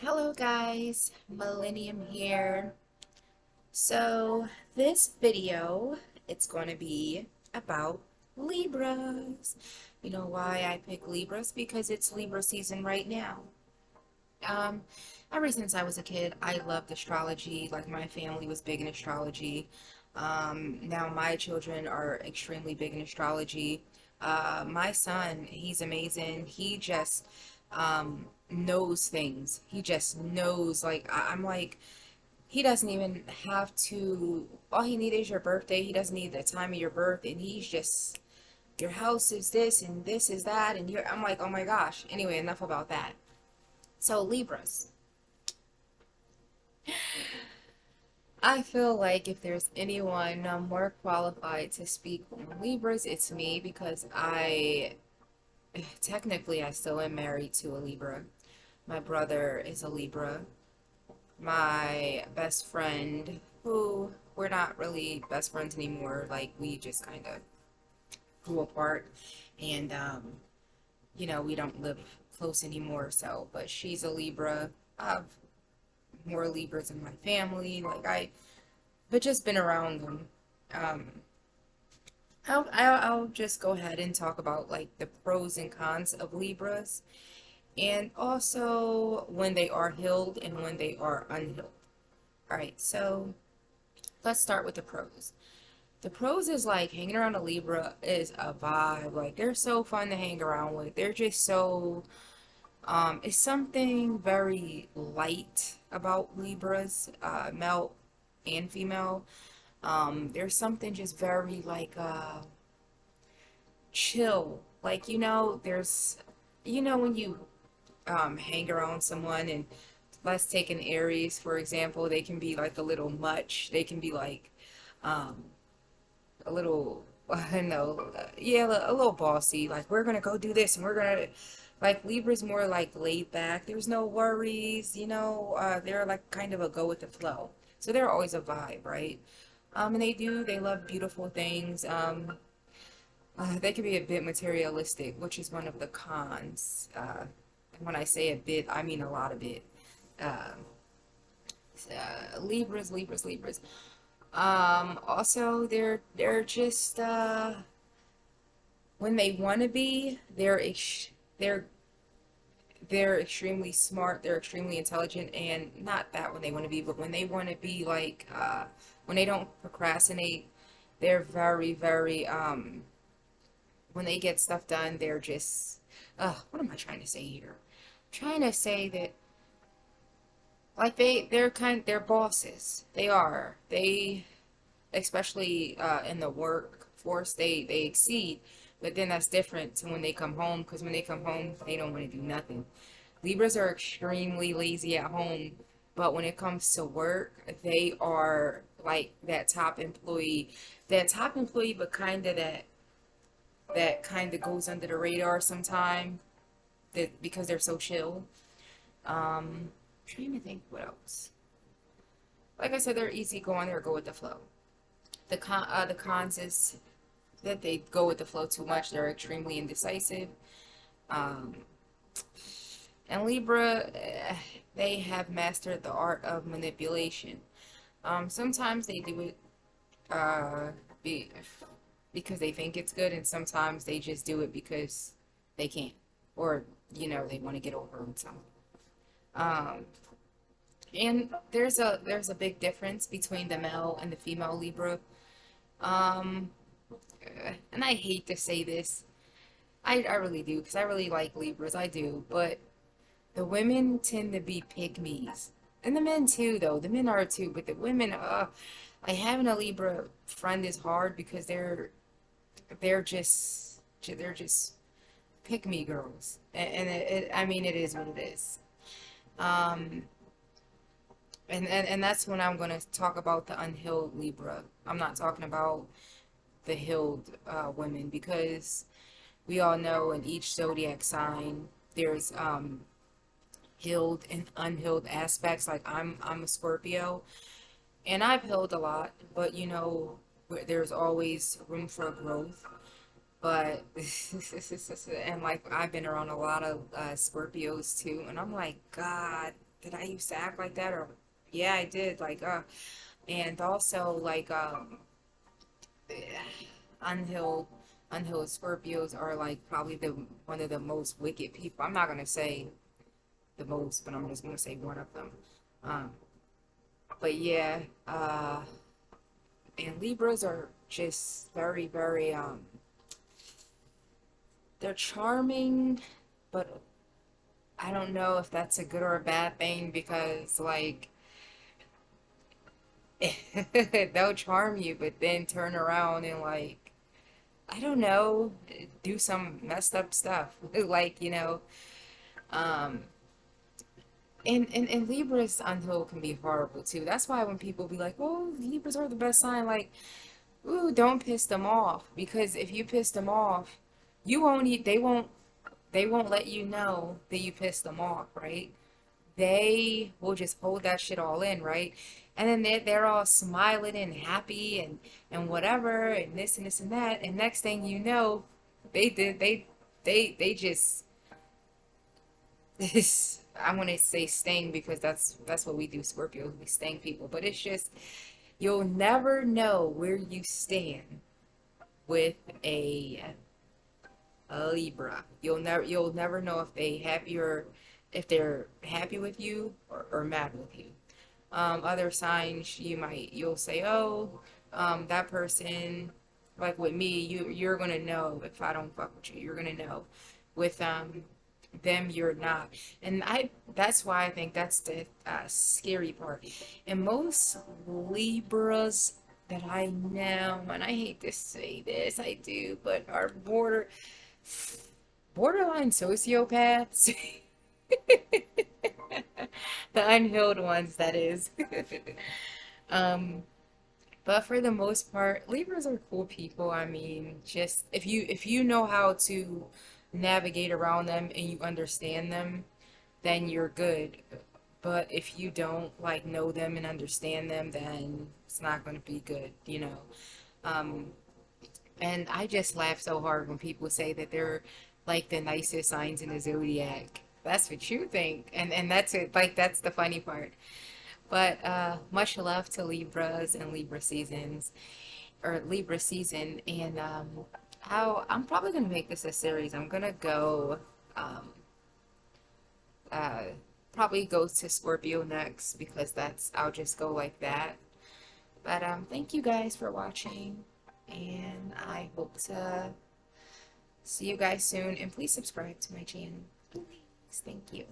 Hello guys, Millennium here. So this video, it's going to be about Libras. You know why I pick Libras? Because it's Libra season right now. Um, Ever since I was a kid, I loved astrology. Like my family was big in astrology. Now my children are extremely big in astrology. My son, he's amazing. He just knows things. He just knows. I'm like, he doesn't even have to. All he needs is your birthday. He doesn't need the time of your birth, and he's just your house is this and this is that, and you're. I'm like, oh my gosh. Anyway, enough about that. So Libras. I feel like if there's anyone more qualified to speak on Libras, it's me because I still am married to a Libra. My brother is a Libra. My best friend, who we're not really best friends anymore, like we just kind of grew apart and we don't live close anymore, so but she's a Libra. I've more Libras in my family. But just been around them. Um, I'll just go ahead and talk about like the pros and cons of Libras, and also when they are healed and when they are unhealed. All right, so let's start with the pros. The pros is like hanging around a Libra is a vibe. Like they're so fun to hang around with. They're just so it's something very light about Libras, male and female. There's something just very chill. Like, when you hang around someone, and let's take an Aries, for example, they can be like a little much. They can be like um, a little, I know, yeah, a little bossy. Like, we're gonna go do this and we're gonna, like, Libra's more like laid back. There's no worries, they're like kind of a go with the flow. So they're always a vibe, right? And they love beautiful things. They can be a bit materialistic, which is one of the cons. When I say a bit, I mean a lot of it. Um, Libras. Also, they're just when they want to be, they're they're extremely smart. They're extremely intelligent, and not that when they want to be, but when they want to be, when they don't procrastinate, they're very when they get stuff done, they're just, what am I trying to say here? I'm trying to say that, like, they're bosses. They are. They, especially in the workforce, they exceed. But then that's different to when they come home, because when they come home, they don't want to do nothing. Libras are extremely lazy at home, but when it comes to work, they are like that top employee, but that kind of goes under the radar sometimes that because they're so chill. Trying to think what else. Like I said, they're easy going. They're go with the flow. The cons is that they go with the flow too much. They're extremely indecisive. Um, and Libra, they have mastered the art of manipulation. Sometimes they do it uh, be, because they think it's good, and sometimes they just do it because they can't, or they want to get over on something. Um, and there's a big difference between the male and the female Libra. Um, and I hate to say this, I really do because I really like Libras, I do, but the women tend to be pygmies. And the men too, though. The men are too, but the women, like having a Libra friend is hard because they're just pick me girls, and I mean it is what it is. Um, and that's when I'm gonna talk about the unhealed Libra. I'm not talking about the healed women because we all know in each zodiac sign there's healed and unhealed aspects. Like I'm a Scorpio, and I've healed a lot, but there's always room for growth. But and like I've been around a lot of Scorpios too, and I'm like, God. did I used to act like that? Or yeah, I did. Like, and also like unhealed unhealed Scorpios are like probably the one of the most wicked people. I'm not gonna say the most, but I'm just gonna say one of them. Um, but yeah, and Libras are just very, very they're charming, but I don't know if that's a good or a bad thing because like they'll charm you, but then turn around and like I don't know, do some messed up stuff. Like, um and Libras unhealed can be horrible too. That's why when people be like, "Oh, Libras are the best sign," like, ooh, don't piss them off because if you piss them off, you won't eat. They won't let you know that you pissed them off, right? They will just hold that shit all in, right? And then they're all smiling and happy and whatever and this and that. And next thing you know, they did they just this I want to say sting because that's what we do, Scorpio. We sting people, but it's just you'll never know where you stand with a Libra. You'll never know if if they're happy with you or mad with you. Other signs you'll say, oh, that person, like with me, you're gonna know if I don't fuck with you. You're gonna know. With them, you're not, and that's why I think that's the scary part. And most Libras that I know, and I hate to say this, I do, but are borderline sociopaths. The unhealed ones, that is. um, but for the most part, Libras are cool people. I mean, just if you know how to navigate around them and you understand them, then you're good. But if you don't like know them and understand them, then it's not going to be good. Um, and I just laugh so hard when people say that they're like the nicest signs in the zodiac. That's what you think. And that's it. Like that's the funny part. But much love to Libras and Libra seasons or Libra season. And I'm probably gonna make this a series. I'm gonna go um, uh, probably go to Scorpio next because I'll just go like that. But thank you guys for watching, and I hope to see you guys soon. And please subscribe to my channel. Please, thank you.